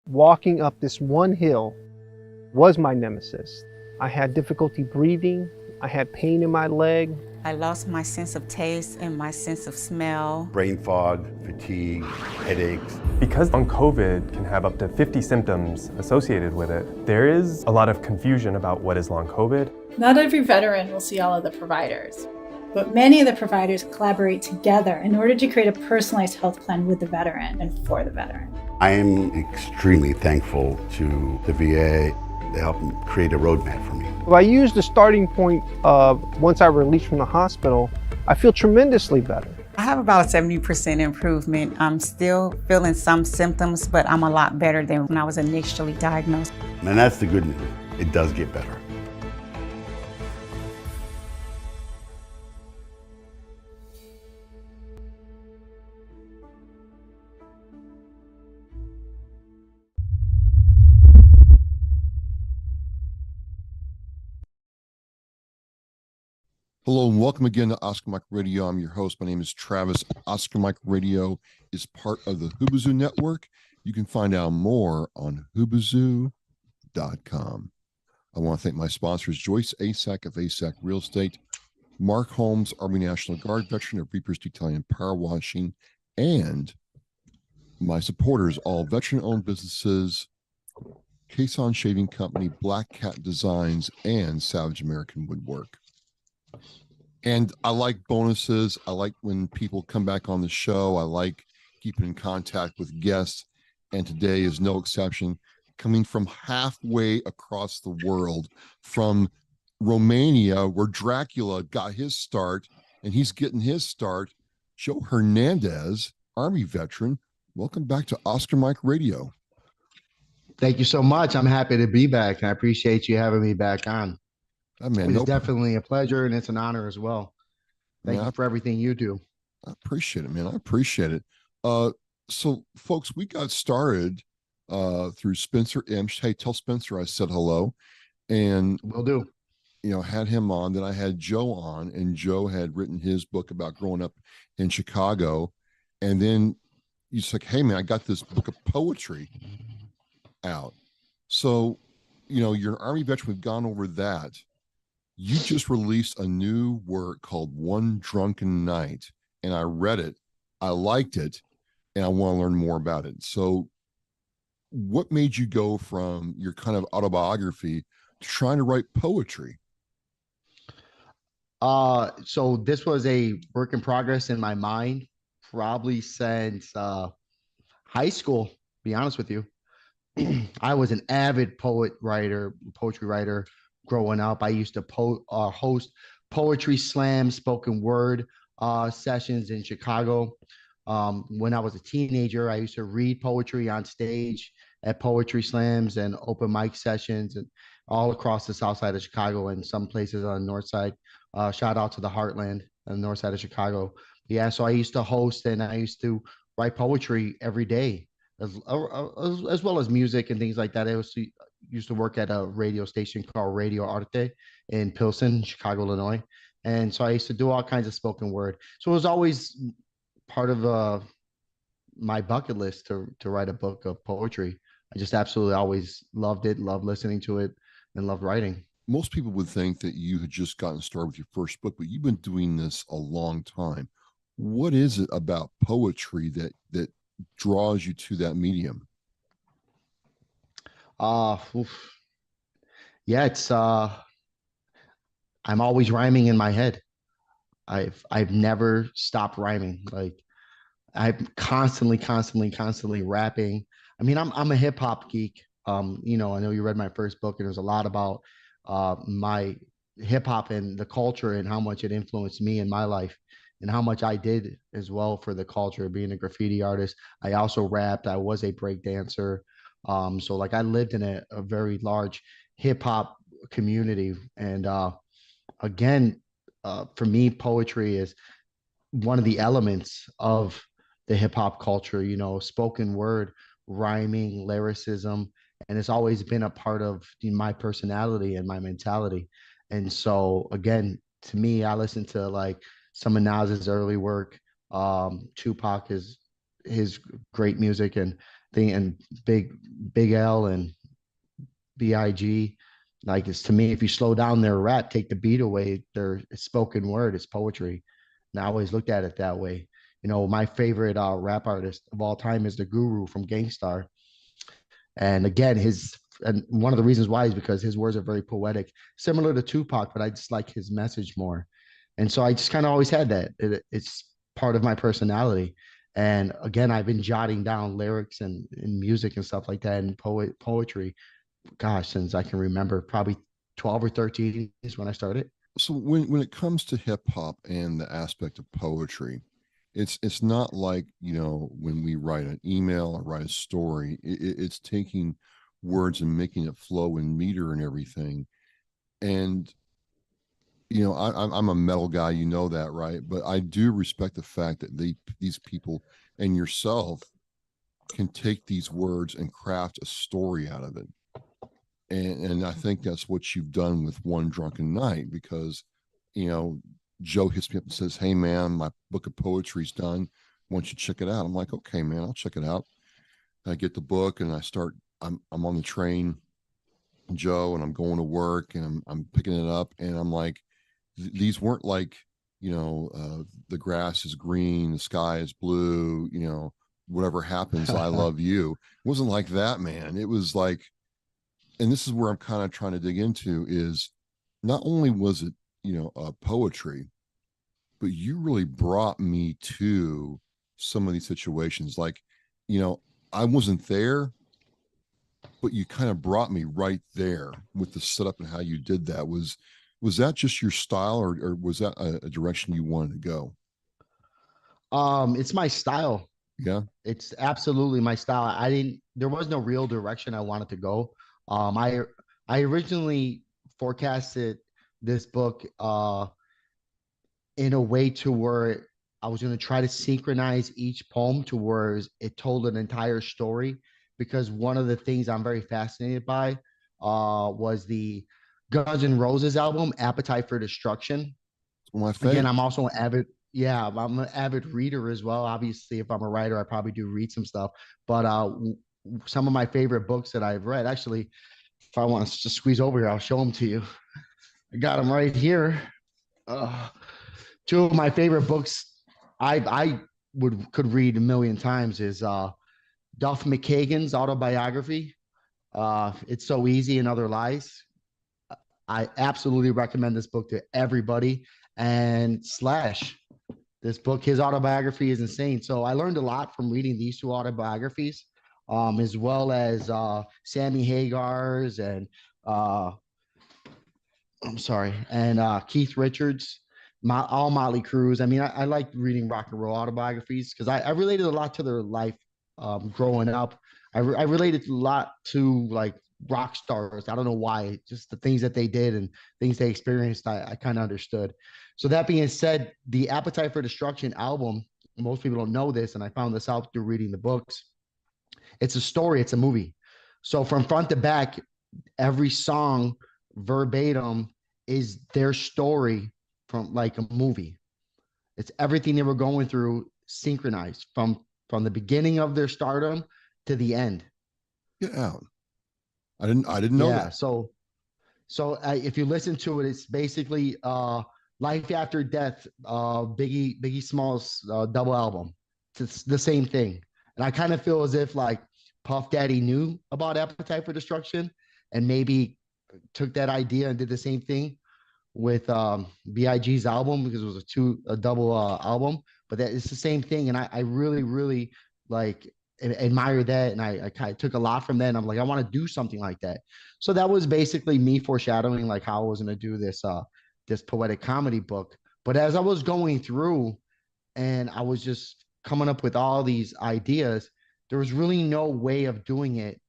Walking up this one hill was my nemesis. I had difficulty breathing. I had pain in my leg. I lost my sense of taste and my sense of smell. Brain fog, fatigue, headaches. Because long COVID can have up to 50 symptoms associated with it, there is a lot of confusion about what is long COVID. Not every veteran will see all of the providers, but many of the providers collaborate together in order to create a personalized health plan with the veteran and for the veteran. I am extremely thankful to the VA to help create a roadmap for me. If I use the starting point of once I release from the hospital, I feel tremendously better. I have about a 70% improvement. I'm still feeling some symptoms, but I'm a lot better than when I was initially diagnosed. And that's the good news. It does get better. Hello and welcome again to Oscar Mike Radio. I'm your host. My name is Travis. Oscar Mike Radio is part of the Hubazoo Network. You can find out more on hubazoo.com. I want to thank my sponsors, Joyce Asack of Asack Real Estate, Mark Holmes, Army National Guard veteran of Reapers Detailing and Power Washing, and my supporters, all veteran-owned businesses, Caisson Shaving Company, Black Cat Designs, and Savage American Woodwork. And I like bonuses. I like when people come back on the show. I like keeping in contact with guests. And today is no exception. Coming from halfway across the world, from Romania, where Dracula got his start, and he's getting his start, Joe Hernandez, Army veteran. Welcome back to Oscar Mike Radio. Thank you so much. I'm happy to be back. I appreciate you having me back on. Oh, man, it's definitely a pleasure, and it's an honor as well. Thank you for everything you do. I appreciate it, man. I appreciate it. So, folks, we got started through Spencer Imsh. Hey, tell Spencer I said hello. And will do. You know, had him on. Then I had Joe on, and Joe had written his book about growing up in Chicago. And then he's like, hey, man, I got this book of poetry out. So, you know, you're an Army veteran. We've gone over that. You just released a new work called One Drunken Night, and I read it. I liked it, and I want to learn more about it. So what made you go from your kind of autobiography to trying to write poetry? So this was a work in progress in my mind, probably since high school, to be honest with you. I was an avid poetry writer. Growing up, I used to host poetry slams, spoken word sessions in Chicago. When I was a teenager, I used to read poetry on stage at poetry slams and open mic sessions and all across the south side of Chicago and some places on the north side. Shout out to the Heartland on the north side of Chicago. Yeah, so I used to host and I used to write poetry every day, as well as music and things like that. I used to work at a radio station called Radio Arte in Pilsen, Chicago, Illinois. And so I used to do all kinds of spoken word. So it was always part of my bucket list to write a book of poetry. I just absolutely always loved it, loved listening to it, and loved writing. Most people would think that you had just gotten started with your first book, but you've been doing this a long time. What is it about poetry that draws you to that medium? Yeah, it's I'm always rhyming in my head. I've never stopped rhyming. Like I'm constantly rapping. I mean, I'm a hip hop geek. You know, I know you read my first book, and it was a lot about my hip hop and the culture and how much it influenced me in my life and how much I did as well for the culture, being a graffiti artist. I also rapped. I was a break dancer. So like I lived in a very large hip hop community. And again, for me, poetry is one of the elements of the hip hop culture, you know, spoken word, rhyming, lyricism. And it's always been a part of my personality and my mentality. And so again, to me, I listen to like some of Nas's early work. Tupac is his great music, and thing, and Big L and Big. Like, it's, to me, if you slow down their rap, take the beat away, their spoken word is poetry. And I always looked at it that way. You know, my favorite rap artist of all time is the Guru from Gangstar. And again, and one of the reasons why is because his words are very poetic, similar to Tupac, but I just like his message more. And so I just kind of always had that. It's part of my personality. And again, I've been jotting down lyrics and music and stuff like that, and poetry, gosh, since I can remember, probably 12 or 13 is when I started. So when it comes to hip hop and the aspect of poetry, it's not like, you know, when we write an email or write a story, it's taking words and making it flow in meter and everything. And you know, I'm a metal guy, you know that, right? But I do respect the fact that these people and yourself can take these words and craft a story out of it. And I think that's what you've done with One Drunken Night, because, you know, Joe hits me up and says, "Hey man, my book of poetry's done. Why don't you check it out?" I'm like, "Okay, man, I'll check it out." I get the book and I'm on the train, Joe, and I'm going to work, and I'm picking it up, and I'm like, these weren't like, you know, the grass is green, the sky is blue, you know, whatever happens, I love you. It wasn't like that, man. It was like, and this is where I'm kind of trying to dig into, is not only was it, you know, poetry, but you really brought me to some of these situations. Like, you know, I wasn't there, but you kind of brought me right there with the setup and how you did that. Was that just your style, or was that a direction you wanted to go? It's my style. Yeah. It's absolutely my style. There was no real direction I wanted to go. I originally forecasted this book in a way to where I was going to try to synchronize each poem to where it told an entire story, because one of the things I'm very fascinated by was the Guns N' Roses album, Appetite for Destruction. It's one of my Again, favorites. I'm also I'm an avid reader as well. Obviously, if I'm a writer, I probably do read some stuff. But some of my favorite books that I've read, actually, if I want to just squeeze over here, I'll show them to you. I got them right here. Two of my favorite books I could read a million times is Duff McKagan's autobiography. It's So Easy and Other Lies. I absolutely recommend this book to everybody. And Slash, this book, his autobiography is insane. So I learned a lot from reading these two autobiographies, as well as Sammy Hagar's and Keith Richards, all Motley Crue's. I mean, I like reading rock and roll autobiographies because I related a lot to their life growing up. I related a lot to like rock stars. I don't know why, just the things that they did and things they experienced, I kind of understood. So that being said, the Appetite for Destruction album, most people don't know this, and I found this out through reading the books. It's a story, it's a movie. So from front to back, every song verbatim is their story from like a movie. It's everything they were going through synchronized from the beginning of their stardom to the end. Get out. I didn't know that. So if you listen to it, it's basically Life After Death, Biggie Smalls double album. It's the same thing. And I kind of feel as if like Puff Daddy knew about Appetite for Destruction and maybe took that idea and did the same thing with Big's album, because it was a double album. But that it's the same thing. And I really, really like admire that, and I kind of took a lot from that, and I'm like, I want to do something like that. So that was basically me foreshadowing like how I was going to do this poetic comedy book. But as I was going through and I was just coming up with all these ideas, there was really no way of doing it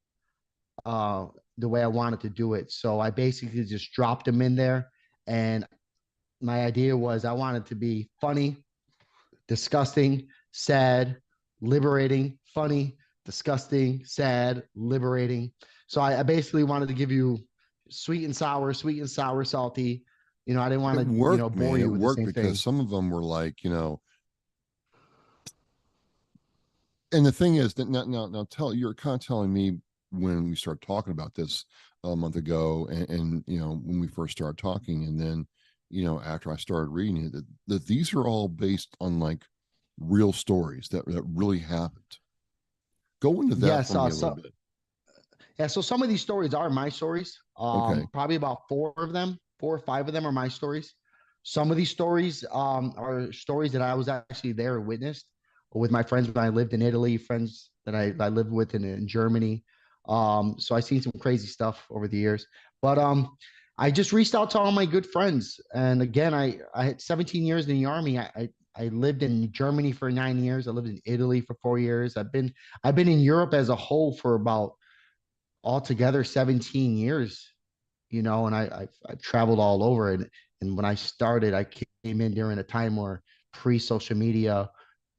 the way I wanted to do it. So I basically just dropped them in there, and my idea was I wanted to be funny, disgusting, sad, liberating, funny, disgusting, sad, liberating. So I basically wanted to give you sweet and sour, salty. You know, I didn't want to, bore you with the same because thing. some of them were like, you know, And the thing is that now you're kind of telling me when we started talking about this a month ago, and when we first started talking, and then after I started reading it, that these are all based on like real stories that really happened. Go into that Yes, for me a little bit. yeah. So some of these stories are my stories. Okay. Probably about four or five of them are my stories. Some of these stories are stories that I was actually there and witnessed with my friends when I lived in Italy, friends that I lived with in Germany. So I've seen some crazy stuff over the years. But I just reached out to all my good friends. And again, I had 17 years in the army. I lived in Germany for 9 years. I lived in Italy for 4 years. I've been in Europe as a whole for about altogether 17 years, and I've traveled all over. And when I started, I came in during a time where pre social media,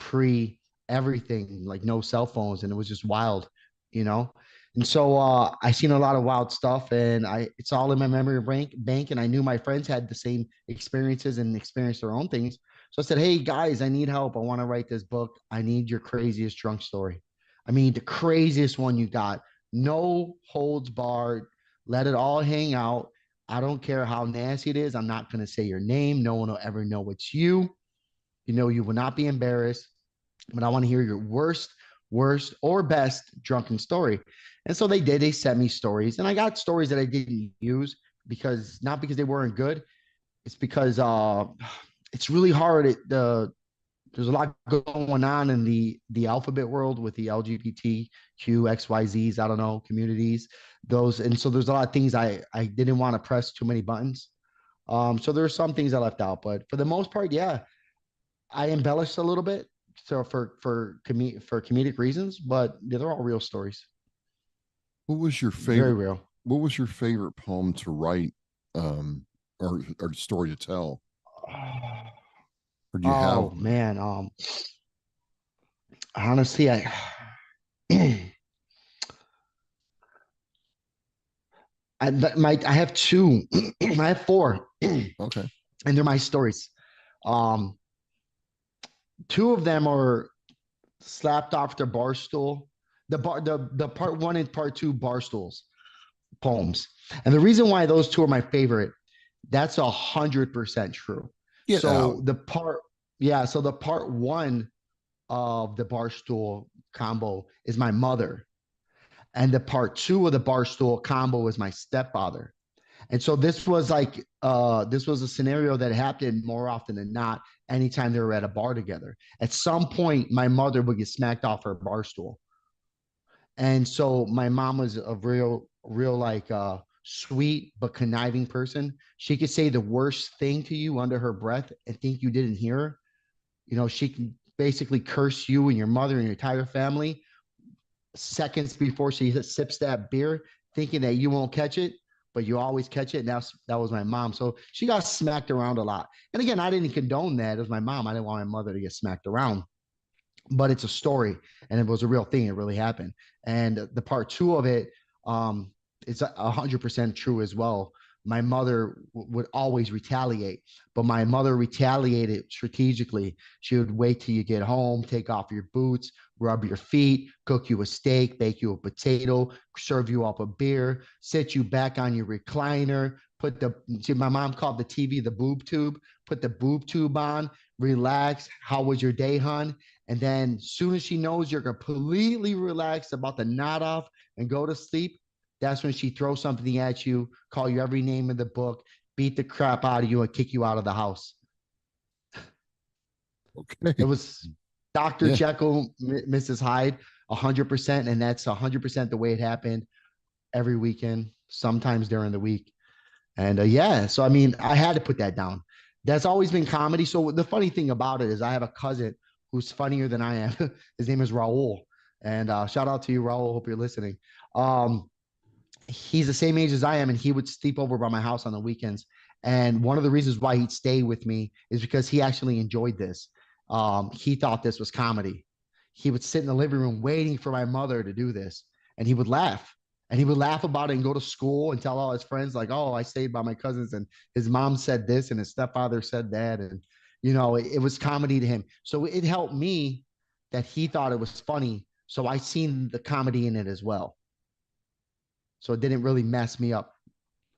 pre everything, like no cell phones, and it was just wild, you know. And so I seen a lot of wild stuff, and it's all in my memory bank. And I knew my friends had the same experiences and experienced their own things. So I said, "Hey guys, I need help. I want to write this book. I need your craziest drunk story. I mean, the craziest one you got. No holds barred. Let it all hang out. I don't care how nasty it is. I'm not going to say your name. No one will ever know it's you. You will not be embarrassed, but I want to hear your worst, or best drunken story." And so they did. They sent me stories, and I got stories that I didn't use because not because they weren't good. It's because it's really hard. There's a lot going on in the alphabet world with the LGBTQ XYZs, I don't know, communities. And so there's a lot of things I didn't want to press too many buttons. So there's some things I left out, but for the most part, yeah, I embellished a little bit. So for comedic reasons, but they're all real stories. What was your Very favorite? real. What was your favorite poem to write, or story to tell? Or do you have Oh one? man. Honestly, I I have two. I have four, and Okay. they're my stories. Um, Two of them are slapped off the bar stool. The part one and part two bar stools poems. And the reason why those two are my favorite, that's 100% true. Get out. So the part one of the barstool combo is my mother, and the part two of the barstool combo is my stepfather. And so this was a scenario that happened more often than not anytime they were at a bar together. At some point, my mother would get smacked off her bar stool. And so my mom was a real like sweet but conniving person. She could say the worst thing to you under her breath and think you didn't hear her. She can basically curse you and your mother and your entire family seconds before she sips that beer, thinking that you won't catch it, but you always catch it. And that was my mom. So she got smacked around a lot. And again, I didn't condone that. It was my mom. I didn't want my mother to get smacked around, but it's a story and it was a real thing. It really happened. And the part two of it, um, it's 100% true as well. My mother would always retaliate, but my mother retaliated strategically. She would wait till you get home, take off your boots, rub your feet, cook you a steak, bake you a potato, serve you up a beer, sit you back on your recliner, my mom called the TV the boob tube, put the boob tube on, relax. How was your day, hon? And then soon as she knows you're completely relaxed, about to nod off and go to sleep, that's when she throws something at you, call you every name in the book, beat the crap out of you, and kick you out of the house. It Okay. was Dr. Yeah. Jekyll, Mrs. Hyde, 100%. And that's 100% the way it happened every weekend, sometimes during the week. And yeah, so I mean, I had to put that down. That's always been comedy. So the funny thing about it is I have a cousin who's funnier than I am. His name is Raul. And shout out to you, Raul. Hope you're listening. Um, he's the same age as I am, and he would sleep over by my house on the weekends. And one of the reasons why he'd stay with me is because he actually enjoyed this. He thought this was comedy. He would sit in the living room waiting for my mother to do this, and he would laugh. And he would laugh about it and go to school and tell all his friends, like, "Oh, I stayed by my cousins, and his mom said this, and his stepfather said that." And it was comedy to him. So it helped me that he thought it was funny. So I seen the comedy in it as well. So it didn't really mess me up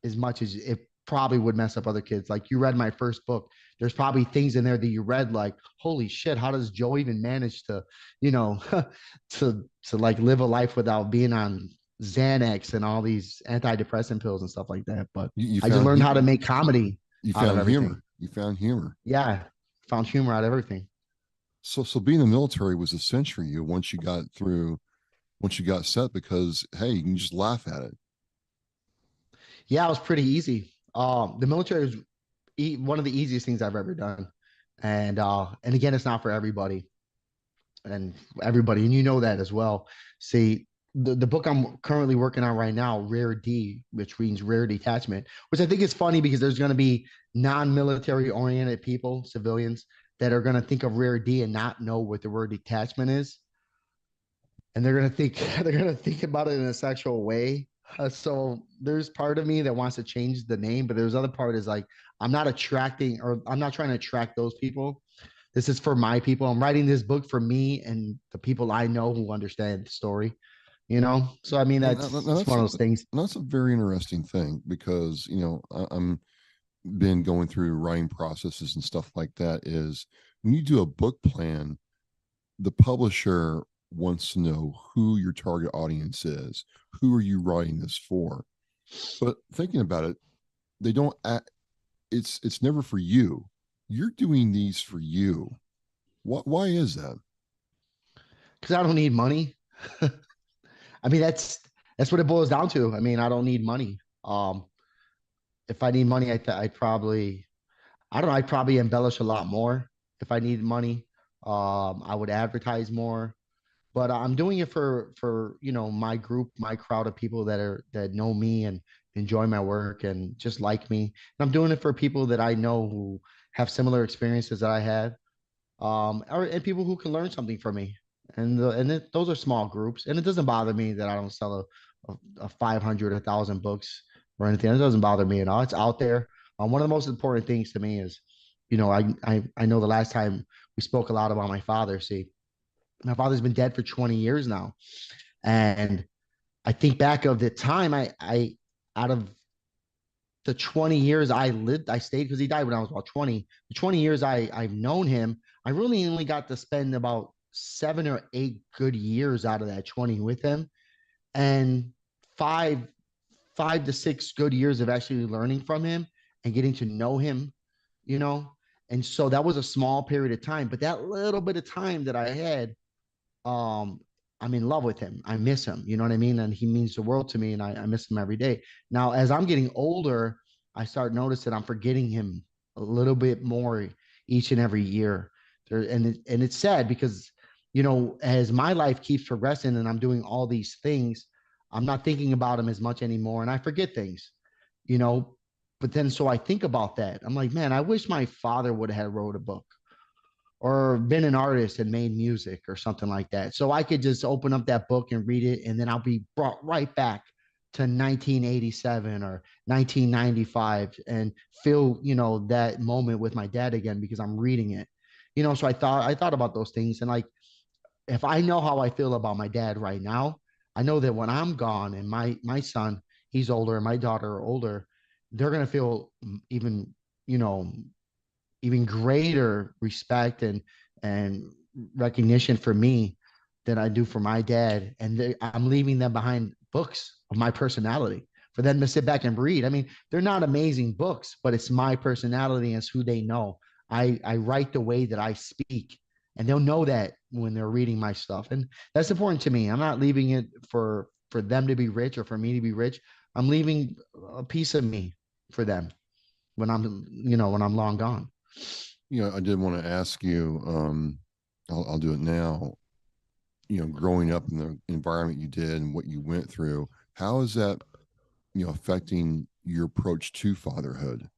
as much as it probably would mess up other kids. Like you read my first book. There's probably things in there that you read like, holy shit, how does Joe even manage to, you know, to like live a life without being on Xanax and all these antidepressant pills and stuff like that. But You I just found learned how to make comedy you out of found everything. humor. You found humor. Yeah. Found humor out of everything. So being in the military was a cinch for you once you got set, because hey, you can just laugh at it. Yeah, it was pretty easy. The military is one of the easiest things I've ever done. And again, it's not for everybody and you know that as well. See, the book I'm currently working on right now, Rare D, which means rare detachment, which I think is funny because there's going to be non-military oriented people, civilians, that are going to think of Rare D and not know what the word detachment is. And they're going to think they're going to think about it in a sexual way. So there's part of me that wants to change the name, but there's other part is like I'm not trying to attract those people. This is for my people. I'm writing this book for me and the people I know who understand the story, you know? So, I mean, it's one of those things. That's a very interesting thing because, I'm been going through writing processes and stuff like that. Is when you do a book plan, the publisher wants to know who your target audience is. Who are you writing this for? But thinking about it, they don't act, it's never for you. You're doing these for you. Why is that? Because I don't need money. I mean, that's what it boils down to. I mean, I don't need money. If I need money, I'd probably, I don't know, I'd probably embellish a lot more if I needed money. I would advertise more, but I'm doing it for my group, my crowd of people that know me and enjoy my work and just like me. And I'm doing it for people that I know who have similar experiences that I had, and people who can learn something from me. Those are small groups, and it doesn't bother me that I don't sell a 500, 1,000 books or anything. It doesn't bother me at all. It's out there. One of the most important things to me is, I know the last time we spoke a lot about my father. See, my father's been dead for 20 years now, and I think back of the time I out of the 20 years I stayed because he died when I was about 20. The 20 years I've known him, I really only got to spend about 7 or 8 good years out of that 20 with him, and five 5 to 6 good years of actually learning from him and getting to know him, you know. And so that was a small period of time, but that little bit of time that I had, um, I'm in love with him. I miss him. You know what I mean? And he means the world to me, and I miss him every day. Now, as I'm getting older, I start noticing I'm forgetting him a little bit more each and every year. And it's sad because, as my life keeps progressing and I'm doing all these things, I'm not thinking about him as much anymore, and I forget things, you know. But then, so I think about that. I'm like, man, I wish my father would have wrote a book or been an artist and made music or something like that. So I could just open up that book and read it, and then I'll be brought right back to 1987 or 1995 and feel, that moment with my dad again because I'm reading it. So I thought about those things, and like, if I know how I feel about my dad right now, I know that when I'm gone and my son, he's older and my daughter are older, they're gonna feel even, you know, even greater respect and recognition for me than I do for my dad. And I'm leaving them behind books of my personality for them to sit back and read. I mean, they're not amazing books, but it's my personality and it's who they know. I write the way that I speak, and they'll know that when they're reading my stuff. And that's important to me. I'm not leaving it for them to be rich or for me to be rich. I'm leaving a piece of me for them when I'm long gone. I did want to ask you, I'll do it now. Growing up in the environment you did and what you went through, how is that, affecting your approach to fatherhood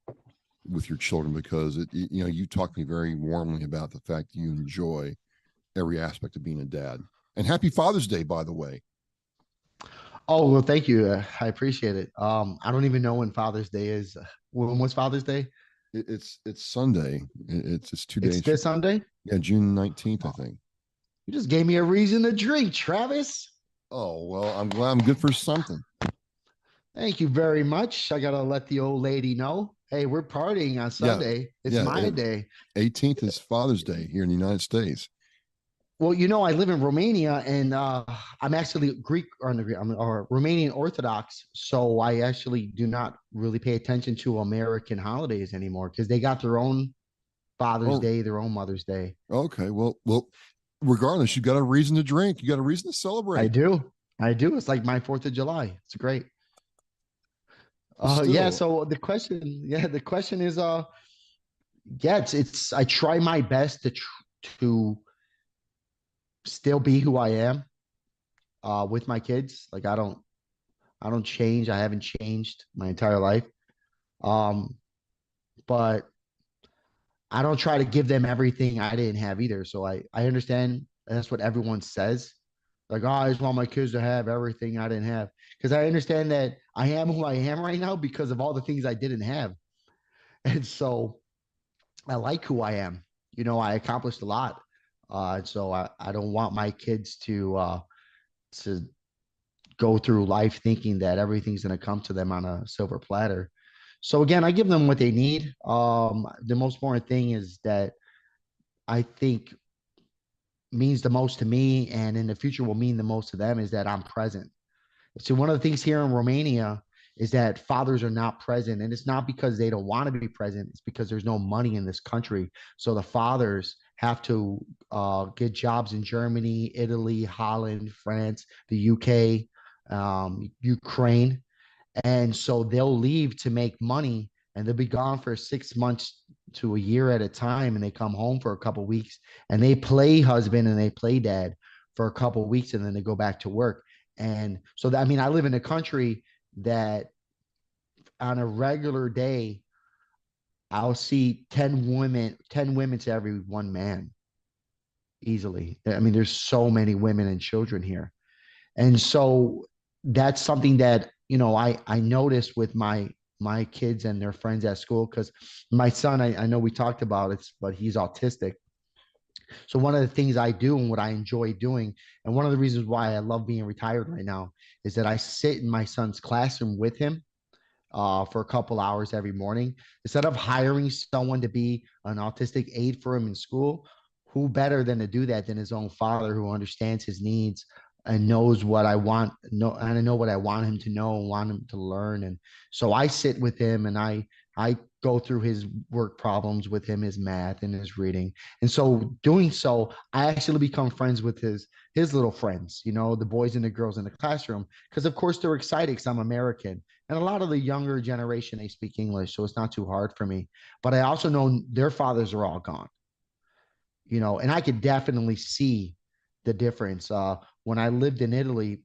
with your children? Because you talked to me very warmly about the fact that you enjoy every aspect of being a dad. And happy Father's Day, by the way. Oh, well, thank you. I appreciate it. I don't even know when Father's Day is. When was Father's Day? It's Sunday. It's 2 days. It's this Sunday? Yeah, June 19th, I think. You just gave me a reason to drink, Travis. Oh, well, I'm glad I'm good for something. Thank you very much. I gotta let the old lady know. Hey, we're partying on Yeah. Sunday. It's Yeah. my day. 18th is Father's Day here in the United States. Well, I live in Romania, and I'm actually Greek or Romanian Orthodox. So I actually do not really pay attention to American holidays anymore because they got their own Father's Oh, Day, their own Mother's Day. okay. Well, regardless, you got a reason to drink. You got a reason to I celebrate. do. I do. It's like my 4th of July. It's great. Yeah. Still, So the question is, yeah, I try my best to still be who I am, with my kids. Like I don't change. I haven't changed my entire life. Um, but I don't try to give them everything I didn't have either. So I understand that's what everyone says. Like, oh, I just want my kids to have everything I didn't have. Because I understand that I am who I am right now because of all the things I didn't have. And so I like who I am. I accomplished a lot. And so I don't want my kids to go through life thinking that everything's going to come to them on a silver platter. So again, I give them what they need. The most important thing is that I think means the most to me and in the future will mean the most to them is that I'm present. So one of the things here in Romania is that fathers are not present, and it's not because they don't want to be present. It's because there's no money in this country. So the fathers have to get jobs in Germany, Italy, Holland, France, the UK, Ukraine, and so they'll leave to make money, and they'll be gone for 6 months to a year at a time, and they come home for a couple of weeks, and they play husband and they play dad for a couple of weeks, and then they go back to work. And so that, I mean, I live in a country that on a regular day, I'll see 10 women to every one man easily. I mean, there's so many women and children here. And so that's something that, I noticed with my kids and their friends at school. Because my son, I know we talked about it, but he's autistic. So one of the things I do and what I enjoy doing, and one of the reasons why I love being retired right now, is that I sit in my son's classroom with him for a couple hours every morning. Instead of hiring someone to be an autistic aide for him in school, who better than to do that than his own father, who understands his needs and knows what I want, and I know what I want him to know and want him to learn. And so I sit with him and I go through his work problems with him, his math and his reading. And so doing so, I actually become friends with his little friends, the boys and the girls in the classroom, because of course they're excited because I'm American. And a lot of the younger generation, they speak English, so it's not too hard for me. But I also know their fathers are all gone, and I could definitely see the difference. When I lived in Italy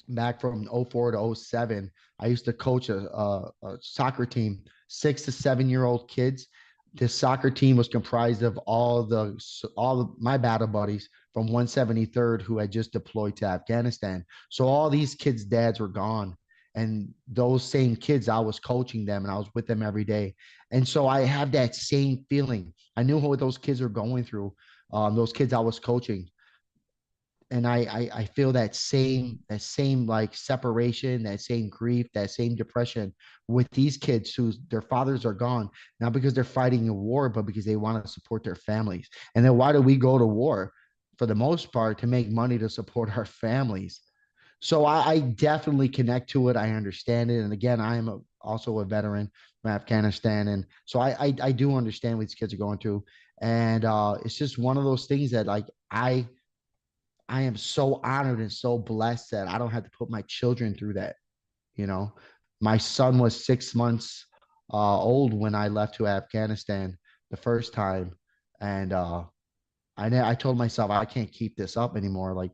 back from '04 to '07, I used to coach a soccer team, 6 to 7 year old kids. This soccer team was comprised of all my battle buddies from 173rd who had just deployed to Afghanistan. So all these kids' dads were gone. And those same kids, I was coaching them and I was with them every day. And so I have that same feeling. I knew what those kids were going through, those kids I was coaching. And I feel that same like separation, that same grief, that same depression with these kids whose their fathers are gone, not because they're fighting a war, but because they want to support their families. And then why do we go to war? For the most part, to make money to support our families. So I definitely connect to it. I understand it. And again, I am also a veteran from Afghanistan. And so I do understand what these kids are going through. And it's just one of those things that like I am so honored and so blessed that I don't have to put my children through that. You know, my son was 6 months old when I left to Afghanistan the first time. And I told myself I can't keep this up anymore. Like,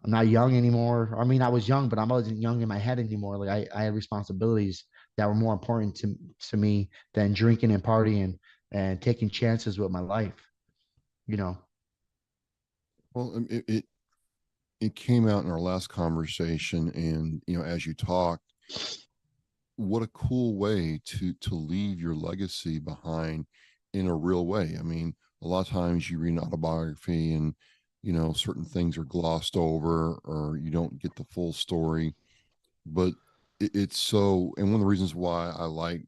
I'm not young anymore. I mean, I was young, but I wasn't young in my head anymore. Like I had responsibilities that were more important to me than drinking and partying and taking chances with my life, you know. well, it came out in our last conversation, and as you talked, what a cool way to leave your legacy behind in a real way. I mean, a lot of times you read an autobiography and certain things are glossed over or you don't get the full story. But it's so, and one of the reasons why I like,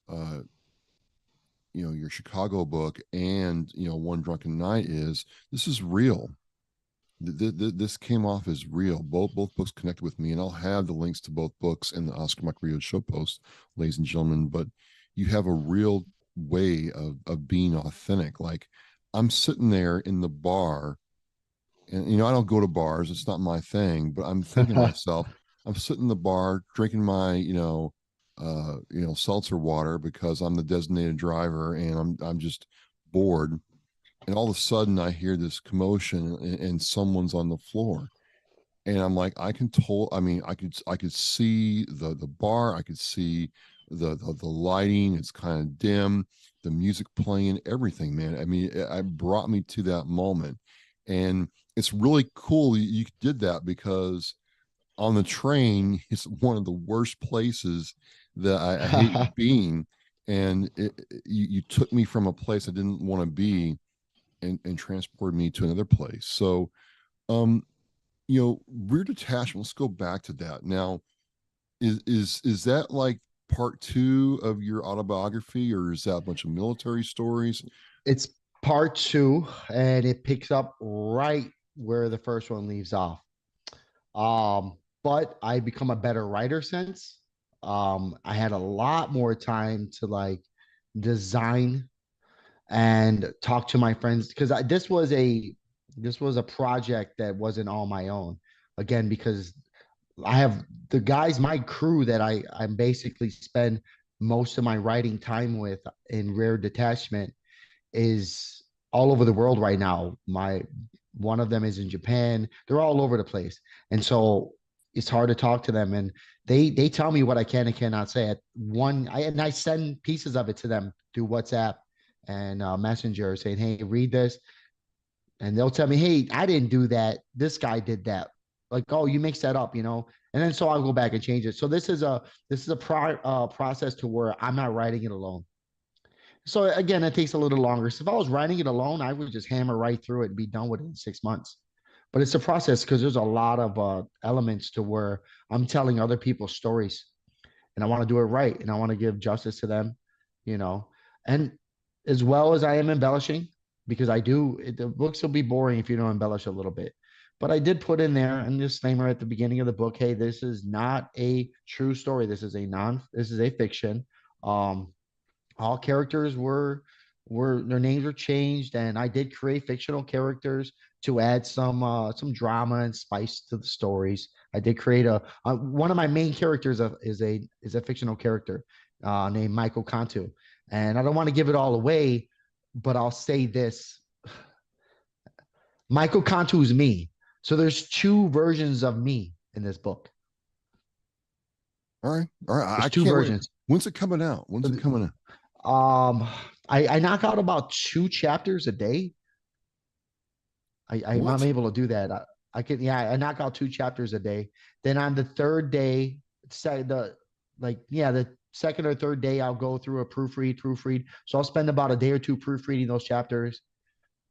uh, your Chicago book and, One Drunken Night is this is real. This came off as real. Both books connected with me, and I'll have the links to both books in the Oscar Mike Rio show post, ladies and gentlemen. But you have a real way of being authentic. Like I'm sitting there in the bar, and I don't go to bars; it's not my thing. But I'm thinking to myself, I'm sitting in the bar drinking my seltzer water because I'm the designated driver, and I'm just bored, and all of a sudden I hear this commotion and someone's on the floor, and I'm like, I could see the bar, I could see the lighting, it's kind of dim, the music playing, everything, man. I mean, it brought me to that moment, and it's really cool you did that because on the train it's one of the worst places that I hate being, and you took me from a place I didn't want to be and transported me to another place. So, um, rear detachment. Let's go back to that. Now, is that like part two of your autobiography, or is that a bunch of military stories? It's part two, and it picks up right where the first one leaves off. But I become a better writer since. I had a lot more time to like design and talk to my friends because this was a project that wasn't all my own. Again, because I have the guys, my crew that I basically spend most of my writing time with in Rare Detachment is all over the world right now. One of them is in Japan. They're all over the place. And so it's hard to talk to them. And they tell me what I can and cannot say. I send pieces of it to them through WhatsApp and Messenger saying, hey, read this. And they'll tell me, hey, I didn't do that. This guy did that. Like, oh, you mixed that up, And then so I'll go back and change it. So this is a process to where I'm not writing it alone. So again, it takes a little longer. So if I was writing it alone, I would just hammer right through it and be done with it in 6 months. But it's a process because there's a lot of elements to where I'm telling other people's stories, and I want to do it right, and I want to give justice to them, you know. And as well as I am embellishing, because the books will be boring if you don't embellish a little bit. But I did put in there a disclaimer at the beginning of the book: hey, this is not a true story. This is a fiction. All characters were their names were changed, and I did create fictional characters to add some drama and spice to the stories. I did create one of my main characters is a fictional character named Michael Cantu, and I don't want to give it all away, but I'll say this: Michael Cantu is me. So there's two versions of me in this book. All right, all right. There's I two can't wait. versions. When's it coming out? When's it coming out? I knock out about 2 chapters a day. I'm able to do that. I knock out 2 chapters a day. Then on the third day, the second or third day, I'll go through a proofread. So I'll spend about a day or two proofreading those chapters,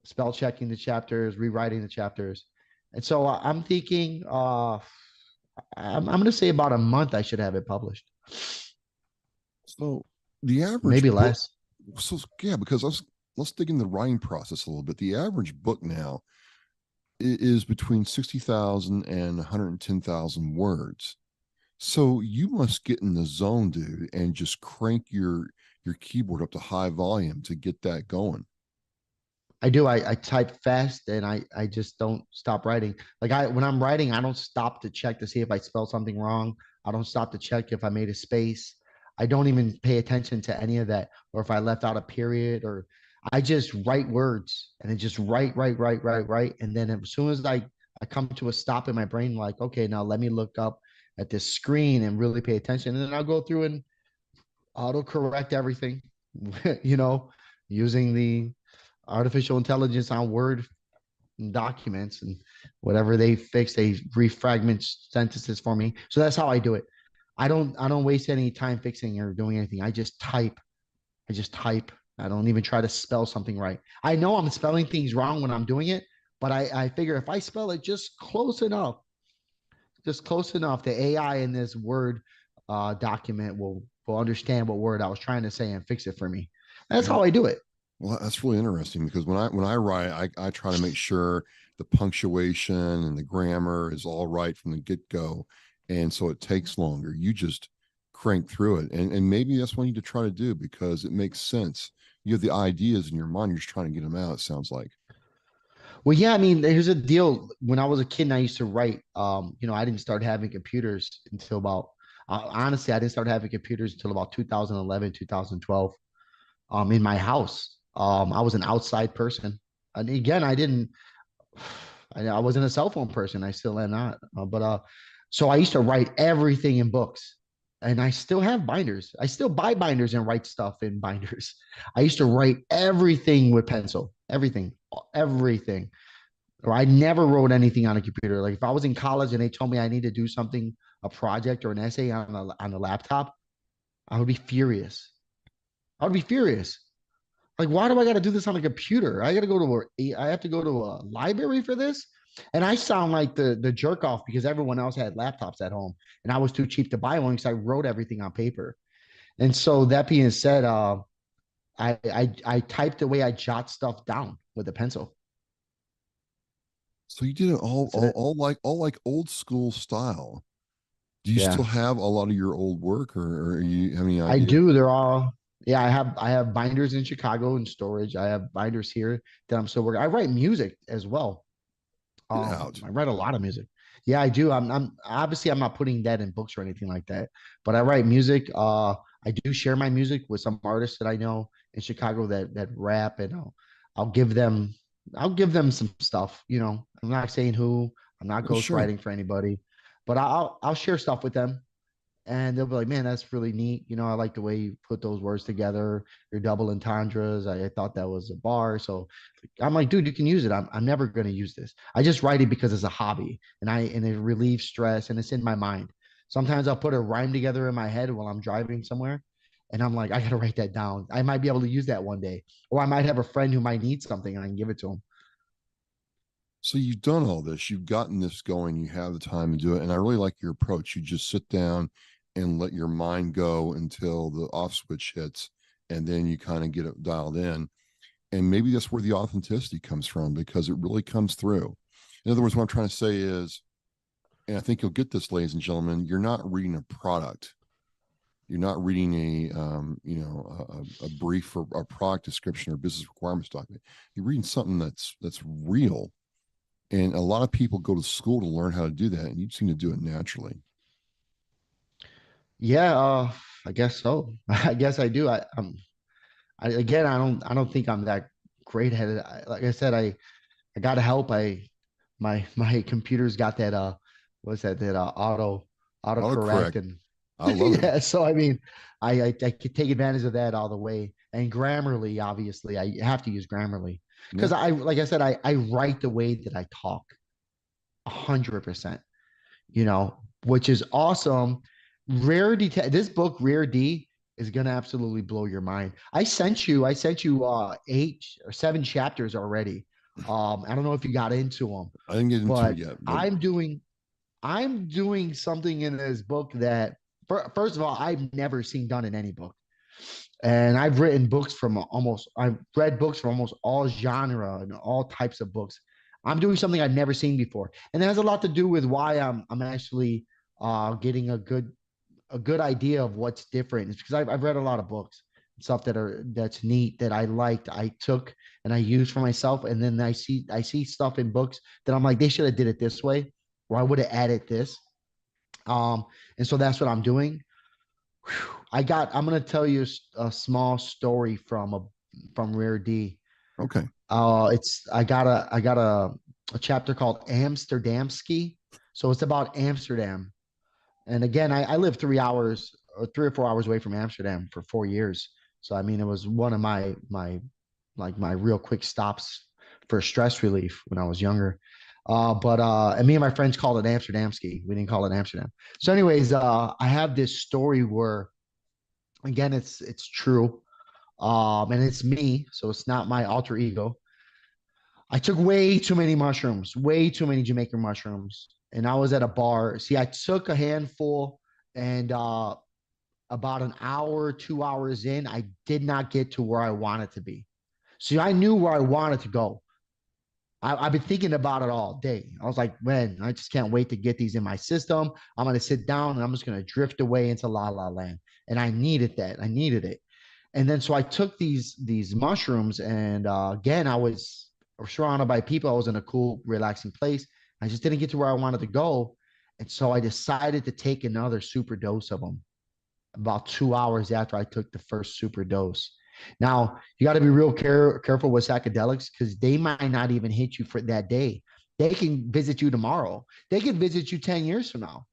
spell checking the chapters, rewriting the chapters. And so I'm thinking, I'm going to say about a month I should have it published. So the average Maybe book, less. So yeah, because let's dig into the writing process a little bit. The average book now is between 60,000 and 110,000 words. So you must get in the zone, dude, and just crank your keyboard up to high volume to get that going. I do. I type fast, and I just don't stop writing. When I'm writing, I don't stop to check to see if I spelled something wrong. I don't stop to check if I made a space. I don't even pay attention to any of that, or if I left out a period, or I just write words and then just write. And then as soon as I come to a stop in my brain, like, okay, now let me look up at this screen and really pay attention. And then I'll go through and auto correct everything, using the artificial intelligence on Word documents, and whatever they fix, they refragment sentences for me. So that's how I do it. I don't waste any time fixing or doing anything. I just type. I don't even try to spell something right. I know I'm spelling things wrong when I'm doing it, But I figure if I spell it just close enough, the AI in this Word document will understand what word I was trying to say and fix it for me. That's Yeah. how I do it. Well, that's really interesting because when I write, I try to make sure the punctuation and the grammar is all right from the get go, and so it takes longer. You just crank through it, and maybe that's what you need to try to do because it makes sense. You have the ideas in your mind. You're just trying to get them out. It sounds like. Well, yeah, I mean, here's a deal. When I was a kid and I used to write, I didn't start having computers until about, honestly, I didn't start having computers until about 2011, 2012, in my house. I was an outside person. And again, I wasn't a cell phone person. I still am not. So I used to write everything in books, and I still have binders. I still buy binders and write stuff in binders. I used to write everything with pencil, everything. Or I never wrote anything on a computer. Like if I was in college and they told me I need to do something, a project or an essay on a laptop, I would be furious. I would be furious. Like, why do I got to do this on a computer? I have to go to a library for this. And I sound like the jerk off because everyone else had laptops at home, and I was too cheap to buy one because I wrote everything on paper. And so that being said, I typed the way I jot stuff down with a pencil. So you did it That's it. all like old school style. Do you Yeah. still have a lot of your old work, or you have any I idea? do. Yeah, I have binders in Chicago in storage. I have binders here that I'm still working. I write music as well. Get out. I write a lot of music. Yeah, I do. I'm obviously I'm not putting that in books or anything like that, but I write music. I do share my music with some artists that I know in Chicago that rap, and I'll give them I'll give them some stuff. I'm not saying who. I'm not Well, sure. ghostwriting for anybody, but I'll share stuff with them, and they'll be like, "Man, that's really neat. I like the way you put those words together. Your double entendres. I thought that was a bar." So I'm like, "Dude, you can use it. I'm never going to use this. I just write it because it's a hobby, and it relieves stress, and it's in my mind. Sometimes I'll put a rhyme together in my head while I'm driving somewhere, and I'm like, I got to write that down. I might be able to use that one day, or I might have a friend who might need something, and I can give it to them." So you've done all this, you've gotten this going, you have the time to do it. And I really like your approach. You just sit down and let your mind go until the off switch hits, and then you kind of get it dialed in. And maybe that's where the authenticity comes from because it really comes through. In other words, what I'm trying to say is, and I think you'll get this, ladies and gentlemen, you're not reading a product. You're not reading a brief or a product description or business requirements document. You're reading something that's real. And a lot of people go to school to learn how to do that, and you seem to do it naturally. Yeah, I guess so. I guess I do. Again, I don't think I'm that great at it. Like I said, I got to help. My computer's got that what's that autocorrect, Autocorrect. and I love it. yeah. So I mean, I could take advantage of that all the way. And Grammarly, obviously, I have to use Grammarly Yeah. because like I said, I write the way that I talk, 100%. Which is awesome. This book, Rare D, is gonna absolutely blow your mind. I sent you 8 or 7 chapters already. I don't know if you got into them, I didn't get into it but yet, but I'm doing something in this book that first of all, I've never seen done in any book. And I've read books from almost all genre and all types of books. I'm doing something I've never seen before. And that has a lot to do with why I'm actually getting a good idea of what's different. It's because I've read a lot of books, stuff that's neat that I liked, I took and I used for myself. And then I see stuff in books that I'm like, they should have did it this way, or I would have added this. And so that's what I'm doing. I'm gonna tell you a small story from Rare D. okay. It's I got a chapter called Amsterdam Ski. So it's about Amsterdam. And again, I lived 3 hours or 3 or 4 hours away from Amsterdam for 4 years. So I mean, it was one of my real quick stops for stress relief when I was younger. And me and my friends called it Amsterdam Ski. We didn't call it Amsterdam. So, anyways, I have this story where, again, it's true, and it's me, so it's not my alter ego. I took way too many mushrooms, way too many Jamaican mushrooms. And I was at a bar. See, I took a handful and about an hour, 2 hours in, I did not get to where I wanted to be. See, I knew where I wanted to go. I've been thinking about it all day. I was like, man, I just can't wait to get these in my system. I'm going to sit down and I'm just going to drift away into La La Land. And I needed that. I needed it. And then so I took these mushrooms, and again, I was surrounded by people. I was in a cool, relaxing place. I just didn't get to where I wanted to go. And so I decided to take another super dose of them about 2 hours after I took the first super dose. Now, you got to be real careful with psychedelics because they might not even hit you for that day. They can visit you tomorrow. They can visit you 10 years from now.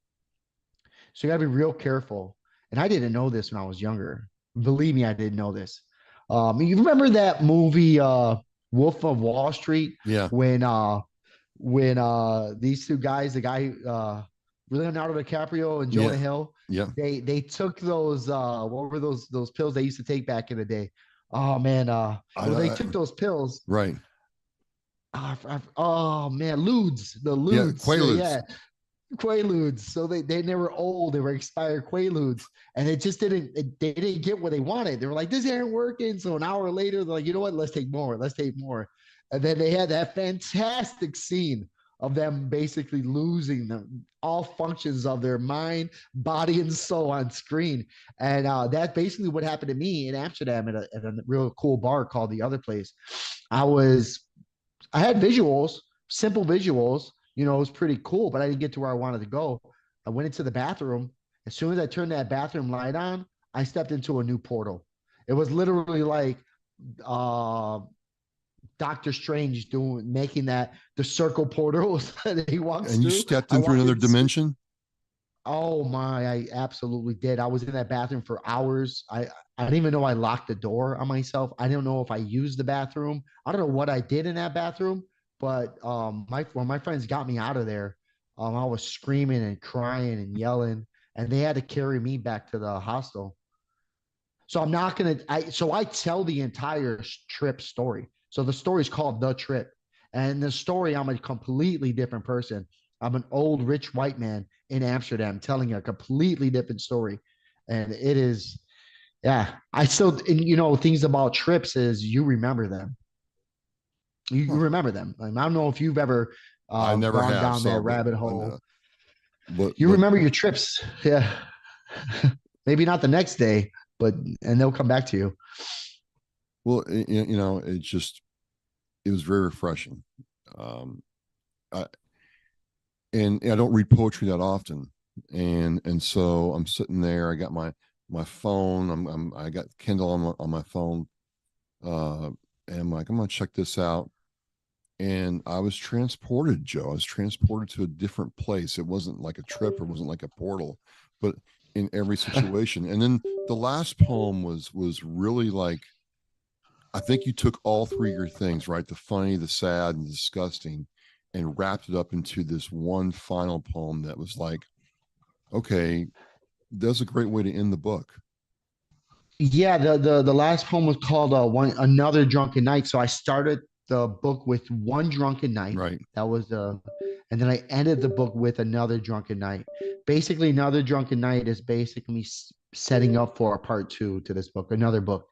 So you got to be real careful. And I didn't know this when I was younger. Believe me, I didn't know this. You remember that movie, Wolf of Wall Street? Yeah. When these two guys, the guy Leonardo DiCaprio and Jonah Hill, they took those what were those pills they used to take back in the day? Oh man, they took those pills. Right. Oh man, ludes, the ludes. Yeah, Quaaludes. Yeah. Quaaludes. So they were old, they were expired Quaaludes, and it just they didn't get what they wanted. They were like, this ain't working. So an hour later, they're like, you know what? Let's take more. And then they had that fantastic scene of them basically losing all functions of their mind, body, and soul on screen. And that's basically what happened to me in Amsterdam at a real cool bar called The Other Place. I had visuals, simple visuals. It was pretty cool, but I didn't get to where I wanted to go. I went into the bathroom. As soon as I turned that bathroom light on, I stepped into a new portal. It was literally like Doctor Strange making the circle portals that he walks through. And you stepped in through another dimension? Oh my, I absolutely did. I was in that bathroom for hours. I didn't even know I locked the door on myself. I don't know if I used the bathroom. I don't know what I did in that bathroom, but when my friends got me out of there, I was screaming and crying and yelling, and they had to carry me back to the hostel. So I tell the entire trip story. So the story is called The Trip. And the story, I'm a completely different person. I'm an old, rich white man in Amsterdam telling a completely different story. And it is, I still, things about trips is you remember them. You remember them. I don't know if you've ever I never gone have, down that rabbit but hole. But remember your trips. Yeah. Maybe not the next day, and they'll come back to you. Well, it was very refreshing. I don't read poetry that often, and so I'm sitting there. I got my phone. I got Kindle on my phone, and I'm like, I'm gonna check this out. And I was transported, Joe. I was transported to a different place. It wasn't like a trip, or it wasn't like a portal, but in every situation. And then the last poem was really like, I think you took all three of your things, right? The funny, the sad, and the disgusting, and wrapped it up into this one final poem that was like, okay, that's a great way to end the book. Yeah, the last poem was called Another Drunken Night. So I started the book with one drunken night. Right. That was and then I ended the book with another drunken night. Basically, Another Drunken Night is basically setting up for a part 2 to this book, another book.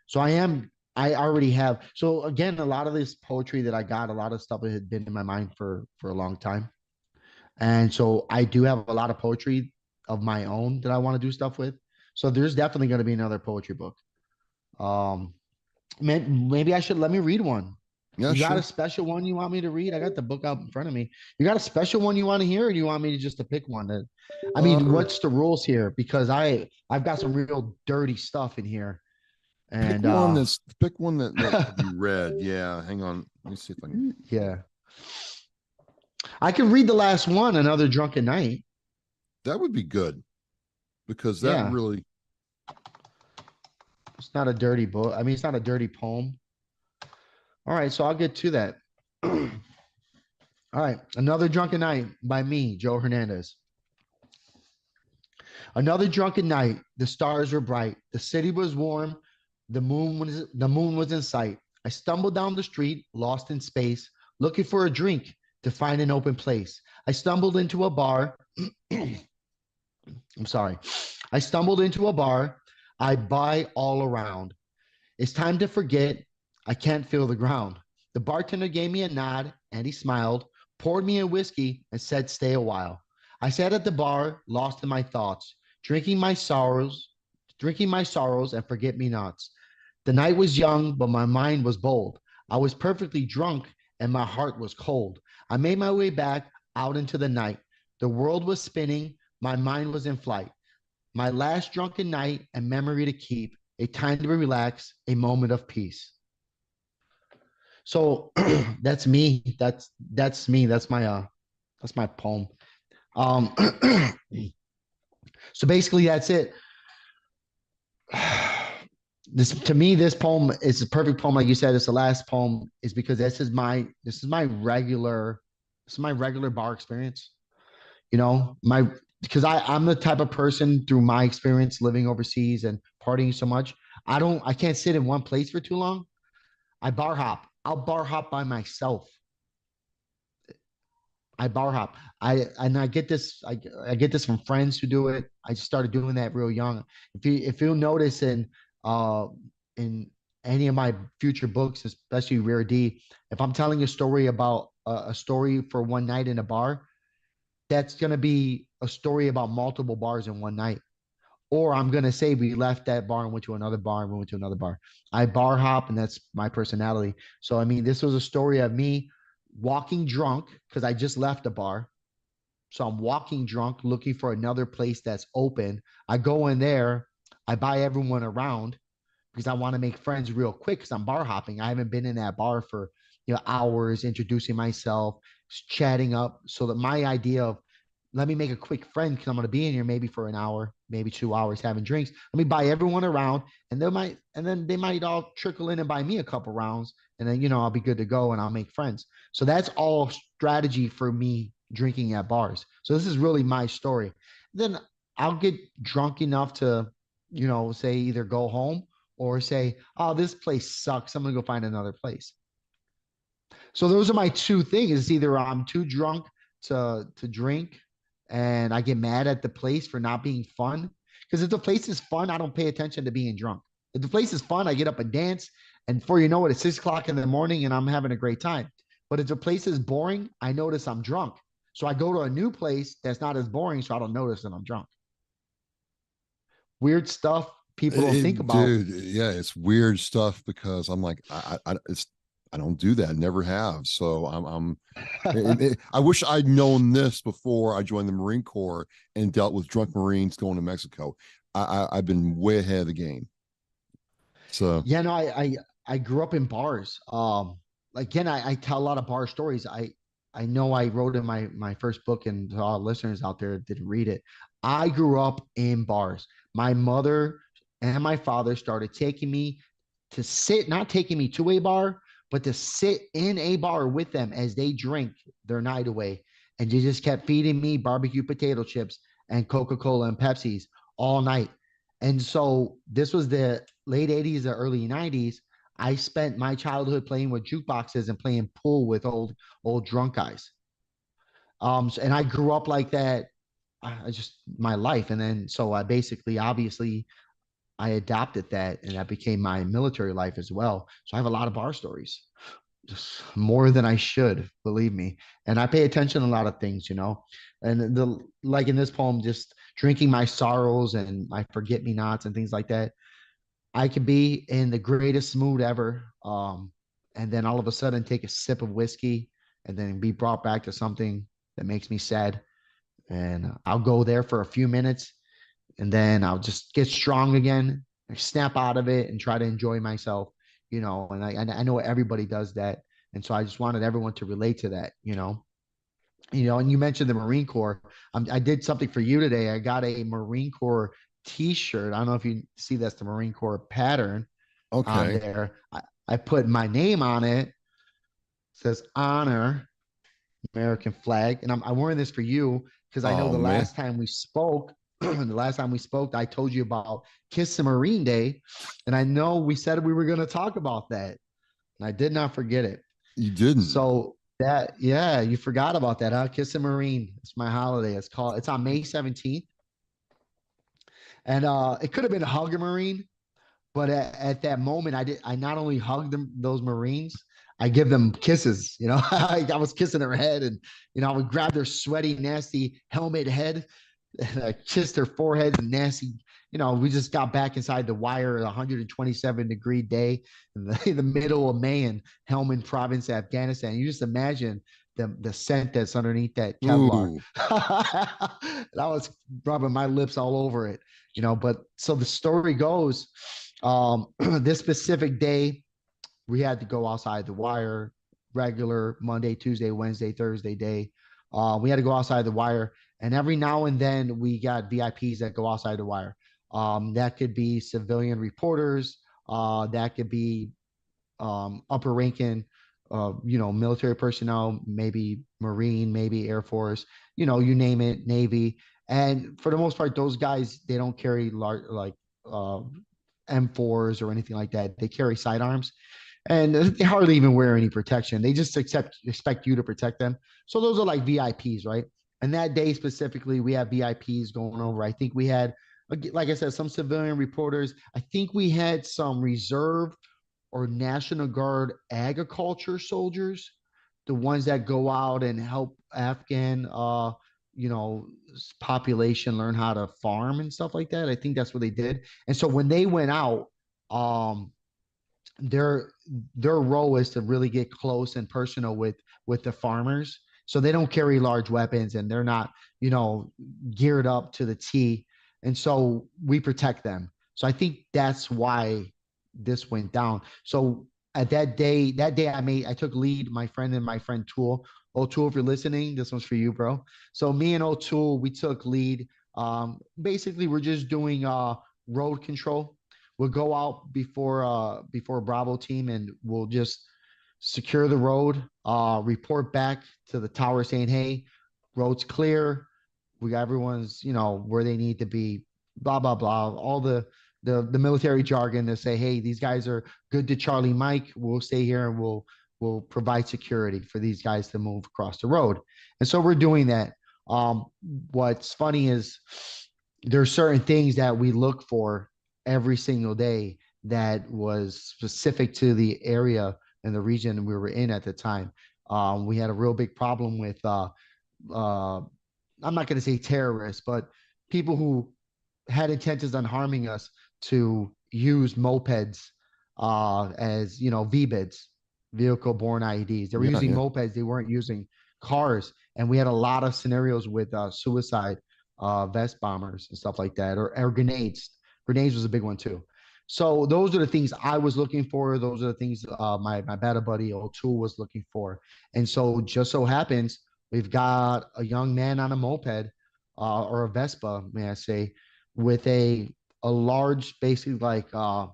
So I already have. So again, a lot of this poetry that I got, a lot of stuff that had been in my mind for a long time. And so I do have a lot of poetry of my own that I want to do stuff with. So there's definitely going to be another poetry book. Maybe I should let me read one. Yeah, you got sure. a special one you want me to read? I got the book out in front of me. You got a special one you want to hear, or do you want me to pick one? What's the rules here? Because I've got some real dirty stuff in here. And pick one that could be read. Yeah, hang on. Let me see if I can. Yeah, I can read the last one, Another Drunken Night. That would be good, because that really. It's not a dirty book. It's not a dirty poem. All right, so I'll get to that. All right, Another Drunken Night by me, Joe Hernandez. Another drunken night. The stars were bright. The city was warm. The moon was in sight. I stumbled down the street, lost in space, looking for a drink to find an open place. I stumbled into a bar. I'm sorry. I stumbled into a bar. I buy all around. It's time to forget. I can't feel the ground. The bartender gave me a nod and he smiled, poured me a whiskey and said, stay a while. I sat at the bar, lost in my thoughts, drinking my sorrows and forget me nots. The night was young, but my mind was bold. I was perfectly drunk and my heart was cold. I made my way back out into the night. The world was spinning. My mind was in flight. My last drunken night and memory to keep, a time to relax, a moment of peace. So that's me. That's me. That's my poem. Um, so basically that's it. This to me, this poem is a perfect poem. Like you said, it's the last poem is because this is my regular bar experience. You know, because I'm the type of person through my experience living overseas and partying so much. I can't sit in one place for too long. I bar hop. I'll bar hop by myself. I bar hop. I get this. I get this from friends who do it. I just started doing that real young. If you'll notice uh in any of my future books, especially Rare D, if I'm telling a story about a story for one night in a bar, that's gonna be a story about multiple bars in one night. Or I'm gonna say we left that bar and went to another bar and we went to another bar. I bar hop, and that's my personality. So I mean, this was a story of me walking drunk because I just left a bar. So I'm walking drunk, looking for another place that's open. I go in there, I buy everyone around because I want to make friends real quick because I'm bar hopping. I haven't been in that bar for hours, introducing myself, chatting up. So that my idea of let me make a quick friend because I'm going to be in here maybe for an hour, maybe 2 hours having drinks. Let me buy everyone around, and then they might all trickle in and buy me a couple rounds, and then I'll be good to go and I'll make friends. So that's all strategy for me drinking at bars. So this is really my story. Then I'll get drunk enough to, say either go home or say, oh, this place sucks. I'm gonna go find another place. So those are my two things. It's either I'm too drunk to drink and I get mad at the place for not being fun. Because if the place is fun, I don't pay attention to being drunk. If the place is fun, I get up and dance. And before you know it, it's 6 o'clock in the morning and I'm having a great time. But if the place is boring, I notice I'm drunk. So I go to a new place that's not as boring, so I don't notice that I'm drunk. Weird stuff people don't think about. Dude, yeah, it's weird stuff because I'm like, I don't do that, never have. So I wish I'd known this before I joined the Marine Corps and dealt with drunk Marines going to Mexico. I've been way ahead of the game. So yeah, no, I grew up in bars. Again, I tell a lot of bar stories. I know I wrote in my first book, and to all listeners out there that didn't read it, I grew up in bars. My mother and my father started taking me to sit, not taking me to a bar, but to sit in a bar with them as they drink their night away. And they just kept feeding me barbecue potato chips and Coca-Cola and Pepsis all night. And so this was the late 80s or early 90s. I spent my childhood playing with jukeboxes and playing pool with old drunk guys. And I grew up like that. I just my life. And then so I basically obviously I adopted that and that became my military life as well. So I have a lot of bar stories, just more than I should, believe me. And I pay attention to a lot of things, and like in this poem, just drinking my sorrows and my forget me nots and things like that. I could be in the greatest mood ever. And then all of a sudden take a sip of whiskey and then be brought back to something that makes me sad. And I'll go there for a few minutes and then I'll just get strong again and snap out of it and try to enjoy myself, and I know everybody does that. And so I just wanted everyone to relate to that, and you mentioned the Marine Corps. I did something for you today. I got a Marine Corps t-shirt. I don't know if you see that's the Marine Corps pattern on there. I put my name on it. It says honor American flag. And I'm wearing this for you because I know last time we spoke, I told you about Kiss the Marine Day. And I know we said we were going to talk about that. I did not forget it. You didn't. So that, yeah, you forgot about that, huh? Kiss a Marine. It's my holiday. It's on May 17th. And it could have been a Hug a Marine, but at that moment, I not only hugged those Marines, I give them kisses. I was kissing their head, and I would grab their sweaty, nasty helmet head, and I kissed their foreheads and nasty. We just got back inside the wire, 127-degree day in the middle of May in Helmand Province, Afghanistan. You just imagine the scent that's underneath that Kevlar. And I was rubbing my lips all over it, But so the story goes, this specific day, we had to go outside the wire, regular Monday, Tuesday, Wednesday, Thursday day. We had to go outside the wire, and every now and then we got VIPs that go outside the wire. That could be civilian reporters. That could be upper ranking, military personnel, maybe Marine, maybe Air Force, you name it, Navy. And for the most part, those guys, they don't carry large, like M4s or anything like that. They carry sidearms, and they hardly even wear any protection. They just expect you to protect them. So those are like VIPs, right? And that day specifically, we have VIPs going over. I think we had, like I said, some civilian reporters. I think we had some reserve or National Guard agriculture soldiers, the ones that go out and help Afghan, population learn how to farm and stuff like that. I think that's what they did. And so when they went out, their role is to really get close and personal with the farmers. So they don't carry large weapons, and they're not, geared up to the T. And so we protect them. So I think that's why this went down. So at that day I took lead, my friend Tool. O'Toole, if you're listening, this one's for you, bro. So me and O'Toole, we took lead. Basically, we're just doing road control. We'll go out before Bravo team, and we'll just secure the road, report back to the tower saying, hey, road's clear. We got everyone's, where they need to be, blah, blah, blah. All the military jargon to say, hey, these guys are good to Charlie Mike. We'll stay here, and we'll provide security for these guys to move across the road. And so we're doing that. What's funny is there's certain things that we look for every single day that was specific to the area and the region we were in at the time. We had a real big problem with, I'm not going to say terrorists, but people who had intentions on harming us to use mopeds as, VBIDs, vehicle borne IEDs. They were using mopeds. They weren't using cars. And we had a lot of scenarios with suicide vest bombers and stuff like that, or grenades. Grenades was a big one too. So those are the things I was looking for. Those are the things my battle buddy O'Toole was looking for. And so just so happens we've got a young man on a moped or a Vespa, may I say, with a large, basically like a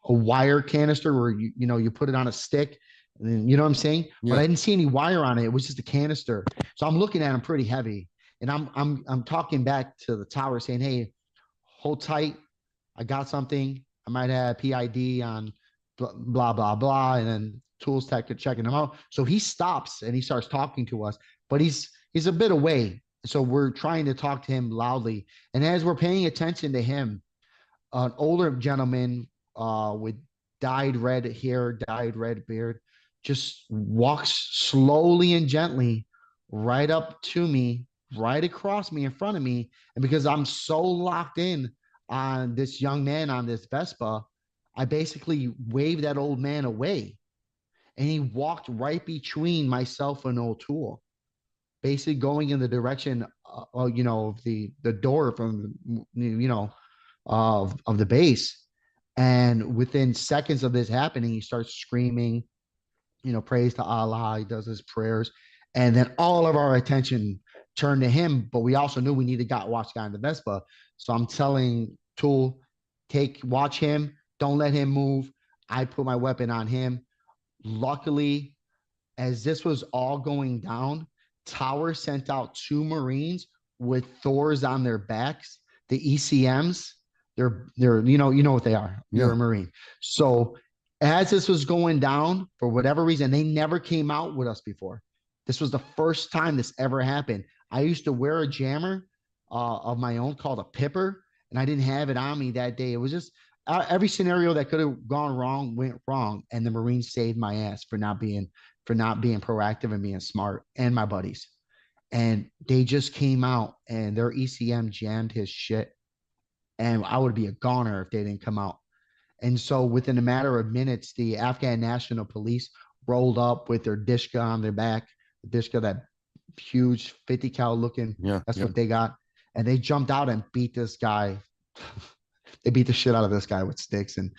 wire canister where you put it on a stick, and you know what I'm saying? Yeah. But I didn't see any wire on it. It was just a canister. So I'm looking at him pretty heavy, and I'm talking back to the tower saying, hey, hold tight. I got something. I might have PID on blah, blah, blah. And then Tools Tech checking him out. So he stops and he starts talking to us, but he's a bit away. So we're trying to talk to him loudly. And as we're paying attention to him, an older gentleman with dyed red hair, dyed red beard, just walks slowly and gently right up to me, right across me, in front of me. And because I'm so locked in on this young man on this Vespa, I basically waved that old man away. And he walked right between myself and O'Toole, basically going in the direction of the door from of the base. And within seconds of this happening, he starts screaming, praise to Allah. He does his prayers. And then all of our attention turned to him, but we also knew we needed to watch the guy in the Vespa. So I'm telling Tool, watch him. Don't let him move. I put my weapon on him. Luckily, as this was all going down, Tower sent out 2 Marines with Thors on their backs, the ECMs. They're you know what they are. You're a Marine. So As this was going down, for whatever reason, they never came out with us before. This was the first time this ever happened. I used to wear a jammer of my own called a pipper, and I didn't have it on me that day. It was just every scenario that could have gone wrong went wrong, and the Marines saved my ass for not being proactive and being smart, and my buddies. And they just came out, and their ECM jammed his shit, and I would be a goner if they didn't come out. And so within a matter of minutes, the Afghan National Police rolled up with their Dishka on their back, Dishka, that huge 50 cal looking, Yeah. that's Yeah. what they got. And they jumped out and beat this guy. They beat the shit out of this guy with sticks, and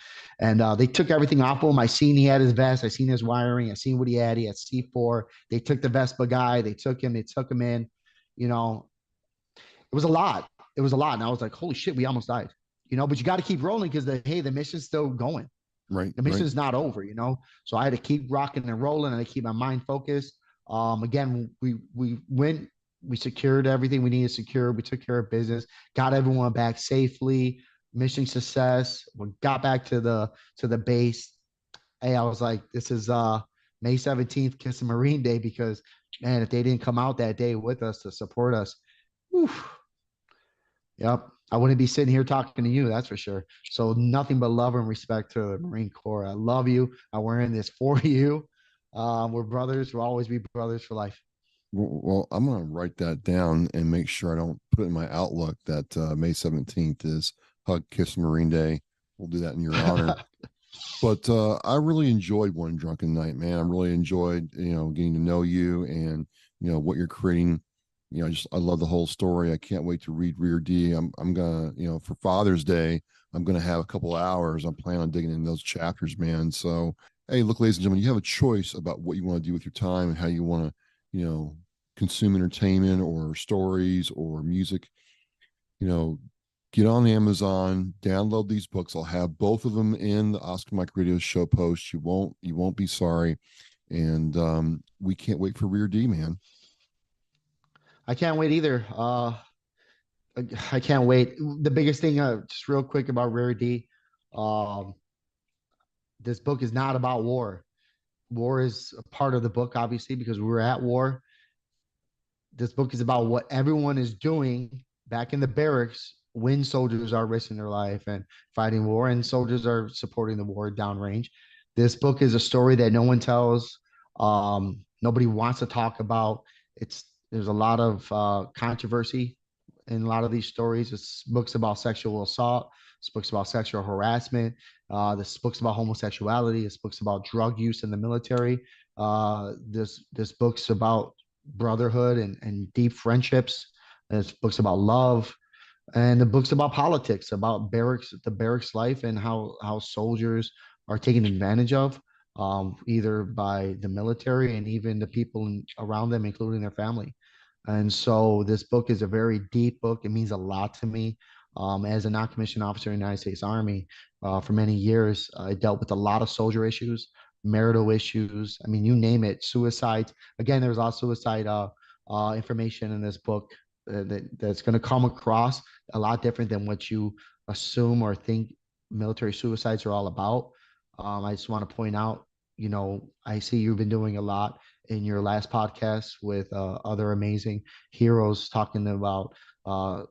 they took everything off of him. I seen he had his vest. I seen his wiring. I seen what he had. He had C4. They took the Vespa guy. They took him in. You know, it was a lot. It was a lot. And I was like, holy shit, we almost died. You know, but you got to keep rolling because the mission's still going. Right. The mission right. is not over, you know. So I had to keep rocking and rolling, and I keep my mind focused. Again, we went, we secured everything we needed to secure. We took care of business, got everyone back safely. Mission success. We got back to the base. Hey, I was like, this is May 17th, Kiss a Marine Day, because man, if they didn't come out that day with us to support us, whew, yep, I wouldn't be sitting here talking to you, that's for sure. So nothing but love and respect to the Marine Corps. I love you. I'm wearing this for you. We're brothers. We'll always be brothers for life. Well, I'm going to write that down and make sure I don't put in my Outlook that May 17th is Hug Kiss Marine Day. We'll do that in your honor. But I really enjoyed One Drunken Night, man. I really enjoyed, getting to know you and, what you're creating. I love the whole story. I can't wait to read Rear D. I'm going to, for Father's Day, I'm going to have a couple of hours. I'm planning on digging in those chapters, man. So, hey, look, ladies and gentlemen, you have a choice about what you want to do with your time and how you want to, consume entertainment or stories or music. Get on Amazon, download these books. I'll have both of them in the Oscar Mike Radio show post. You won't be sorry. And we can't wait for Rear D, man. I can't wait either. I can't wait. The biggest thing, just real quick about Rare D, this book is not about war. War is a part of the book, obviously, because we're at war. This book is about what everyone is doing back in the barracks when soldiers are risking their life and fighting war, and soldiers are supporting the war downrange. This book is a story that no one tells. Nobody wants to talk about. There's a lot of controversy in a lot of these stories. It's books about sexual assault. It's books about sexual harassment. This books about homosexuality. It's books about drug use in the military. This book's about brotherhood and deep friendships. There's books about love, and the books about politics, about the barracks life, and how soldiers are taken advantage of, either by the military and even the people around them, including their family. And so this book is a very deep book. It means a lot to me. As a non-commissioned officer in the United States Army, for many years, I dealt with a lot of soldier issues, marital issues. I mean, you name it, suicides. Again, there's a lot of suicide information in this book that's going to come across a lot different than what you assume or think military suicides are all about. I just want to point out, I see you've been doing a lot in your last podcast with other amazing heroes talking about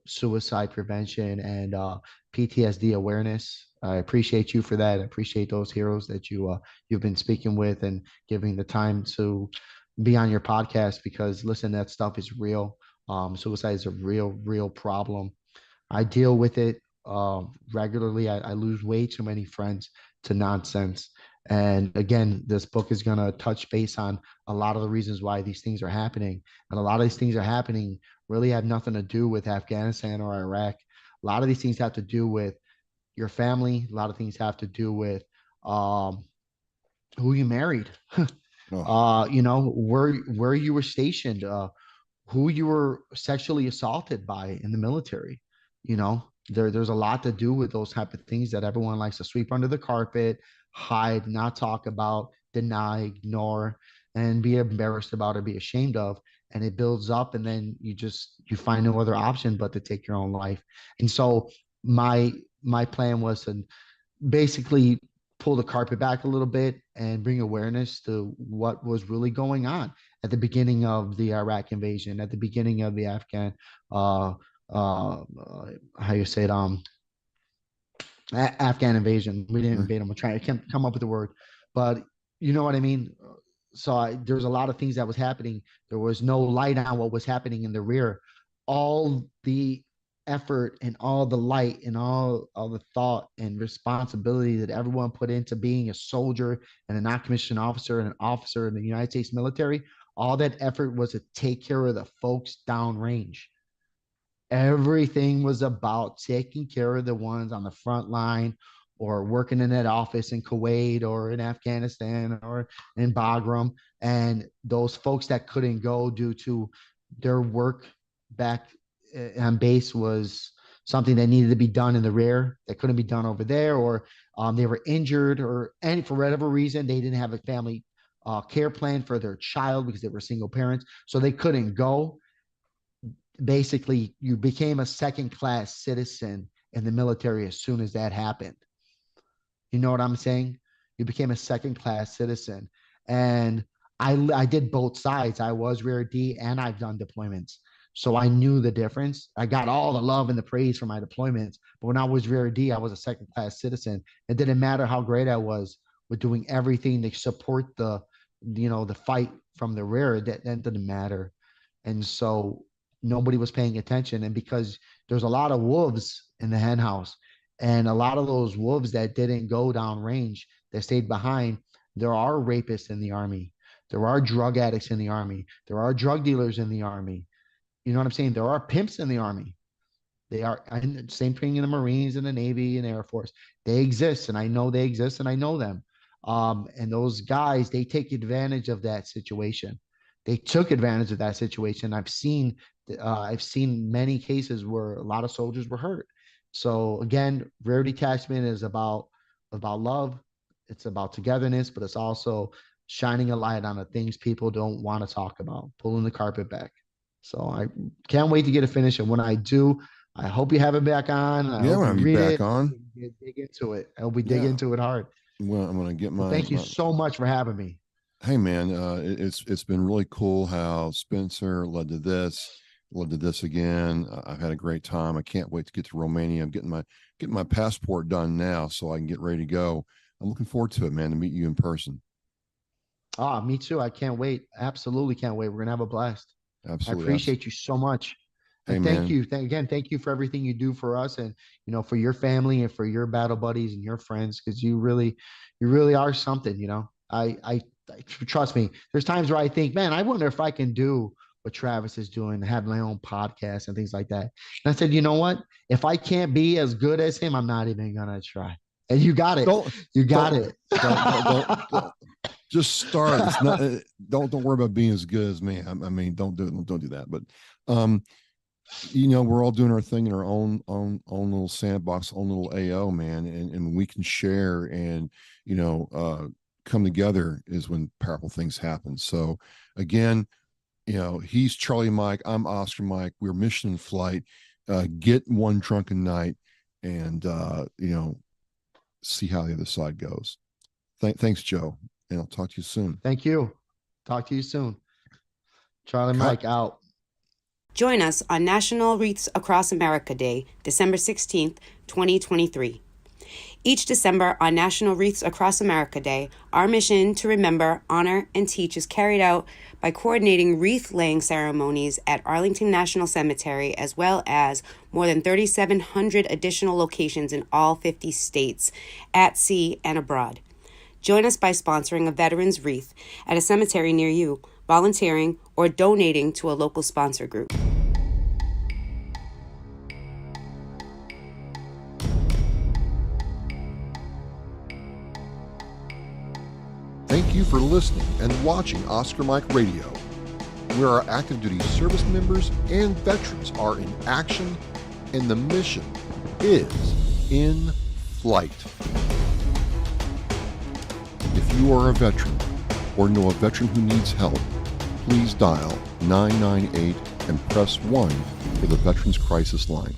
suicide prevention and PTSD awareness. I appreciate you for that. I appreciate those heroes that you've been speaking with and giving the time to be on your podcast, because listen, that stuff is real. Suicide is a real problem. I deal with it regularly. I lose way too many friends to nonsense. And again, this book is going to touch base on a lot of the reasons why these things are happening. And a lot of these things are happening really have nothing to do with Afghanistan or Iraq. A lot of these things have to do with your family. A lot of things have to do with who you married, where you were stationed, who you were sexually assaulted by in the military. There's a lot to do with those type of things that everyone likes to sweep under the carpet, hide, not talk about, deny, ignore, and be embarrassed about or be ashamed of. And it builds up, and then you find no other option but to take your own life. And so my plan was to basically pull the carpet back a little bit and bring awareness to what was really going on at the beginning of the Iraq invasion, at the beginning of the Afghan, how you say it, Afghan invasion. We didn't invade them. I can't come up with the word, but you know what I mean? So there's a lot of things that was happening. There was no light on what was happening in the rear. All the effort and all the light and all the thought and responsibility that everyone put into being a soldier and a non-commissioned officer and an officer in the United States military, all that effort was to take care of the folks downrange. Everything was about taking care of the ones on the front line or working in that office in Kuwait or in Afghanistan or in Bagram. And those folks that couldn't go due to their work back on base was something that needed to be done in the rear that couldn't be done over there, or they were injured, or and for whatever reason, they didn't have a family care plan for their child because they were single parents. So they couldn't go. Basically, you became a second-class citizen in the military as soon as that happened. You know what I'm saying? You became a second-class citizen. And I did both sides. I was Rear D and I've done deployments. So I knew the difference. I got all the love and the praise for my deployments. But when I was Rear D, I was a second-class citizen. It didn't matter how great I was with doing everything to support the fight from the rear. That didn't matter. And so nobody was paying attention. And because there's a lot of wolves in the hen house, and a lot of those wolves that didn't go down range, that stayed behind, there are rapists in the Army. There are drug addicts in the Army. There are drug dealers in the Army. You know what I'm saying? There are pimps in the Army. They are, and same thing in the Marines and the Navy and Air Force. They exist, and I know they exist, and I know them. And those guys, they take advantage of that situation. They took advantage of that situation. I've seen many cases where a lot of soldiers were hurt. So again, Rare Detachment is about love. It's about togetherness, but it's also shining a light on the things people don't want to talk about, pulling the carpet back. So I can't wait to get it finished. And when I do, I hope you have it back on. I hope I'm you read back it. on. Dig into it. I hope we dig into it hard. Well, I'm going to get my. Thank you so much for having me. Hey man, it's been really cool how Spencer led to this again. I've had a great time. I can't wait to get to Romania. I'm getting my passport done now so I can get ready to go. I'm looking forward to it, man, to meet you in person. Me too. I can't wait. Absolutely can't wait. We're gonna have a blast. Absolutely. I appreciate you so much. Hey, and thank man. you. Thank you for everything you do for us, and for your family and for your battle buddies and your friends, because you really are something. I trust me. There's times where I think, man, I wonder if I can do what Travis is doing, have my own podcast and things like that. And I said, you know what? If I can't be as good as him, I'm not even gonna try. And you got it. Don't just start. It's not. Don't worry about being as good as me. I mean, don't do that. But we're all doing our thing in our own little sandbox, own little AO, man, and we can share and come together is when powerful things happen. So again, he's Charlie Mike, I'm Oscar Mike. We're mission in flight. Get one drunken night and see how the other side goes. Thanks, Joe, and I'll talk to you soon. Thank you. Talk to you soon. Charlie Mike out. Join us on National Wreaths Across America Day, December 16th, 2023. Each December on National Wreaths Across America Day, our mission to remember, honor, and teach is carried out by coordinating wreath-laying ceremonies at Arlington National Cemetery, as well as more than 3,700 additional locations in all 50 states, at sea and abroad. Join us by sponsoring a veteran's wreath at a cemetery near you, volunteering, or donating to a local sponsor group. Thank you for listening and watching Oscar Mike Radio, where our active duty service members and veterans are in action and the mission is in flight. If you are a veteran or know a veteran who needs help, please dial 998 and press 1 for the Veterans Crisis Line.